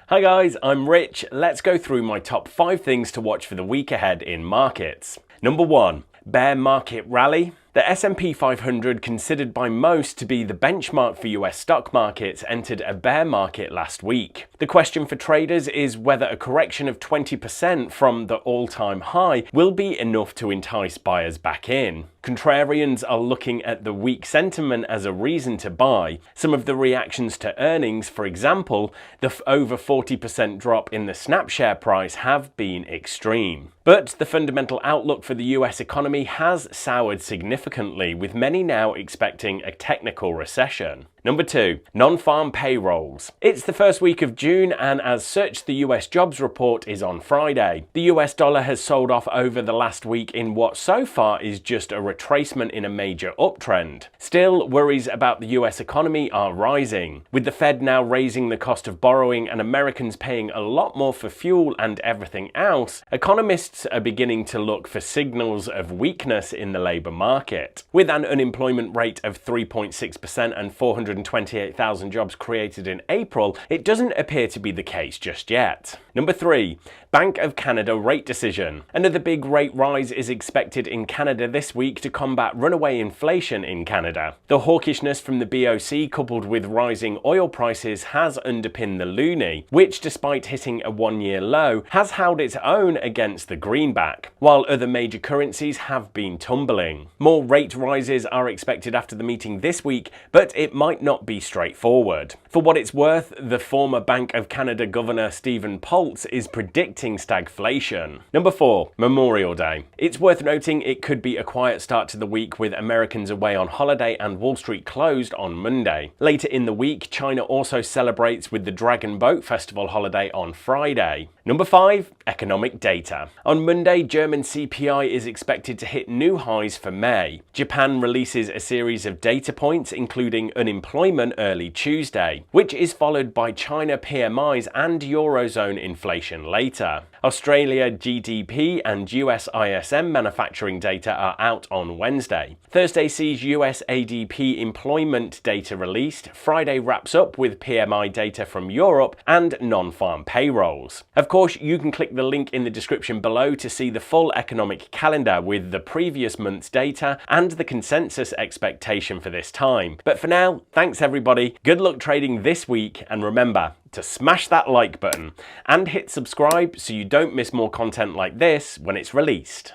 Hi guys, I'm Rich. Let's go through my top 5 things to watch for the week ahead in markets. Number 1. Bear market rally. The S&P 500, considered by most to be the benchmark for US stock markets, entered a bear market last week. The question for traders is whether a correction of 20% from the all-time high will be enough to entice buyers back in. Contrarians are looking at the weak sentiment as a reason to buy. Some of the reactions to earnings, for example, the over 40% drop in the Snap share price, have been extreme. But the fundamental outlook for the US economy has soured significantly, with many now expecting a technical recession. Number 2. Non-farm payrolls. It's the first week of June, and as such, the US jobs report is on Friday. The US dollar has sold off over the last week in what so far is just a retracement in a major uptrend. Still, worries about the US economy are rising. With the Fed now raising the cost of borrowing and Americans paying a lot more for fuel and everything else, economists are beginning to look for signals of weakness in the labor market. With an unemployment rate of 3.6% and 428,000 jobs created in April, it doesn't appear to be the case just yet. Number 3. Bank of Canada rate decision. Another big rate rise is expected in Canada this week to combat runaway inflation in Canada. The hawkishness from the BOC, coupled with rising oil prices, has underpinned the loonie, which, despite hitting a one-year low, has held its own against the greenback, while other major currencies have been tumbling. More rate rises are expected after the meeting this week, but it might not be straightforward. For what it's worth, the former Bank of Canada Governor Stephen Pulse is predicting stagflation. Number 4. Memorial Day. It's worth noting it could be a quiet start to the week, with Americans away on holiday and Wall Street closed on Monday. Later in the week, China also celebrates with the Dragon Boat Festival holiday on Friday. Number 5. Economic data. On Monday, German CPI is expected to hit new highs for May. Japan releases a series of data points, including unemployment early Tuesday, which is followed by China PMIs and Eurozone inflation later. Australia GDP and US ISM manufacturing data are out on Wednesday. Thursday sees US ADP employment data released. Friday wraps up with PMI data from Europe and non-farm payrolls. Of course, you can click the link in the description below to see the full economic calendar with the previous month's data and the consensus expectation for this time. But for now, thanks everybody, good luck trading this week, and remember to smash that like button and hit subscribe so you don't miss more content like this when it's released.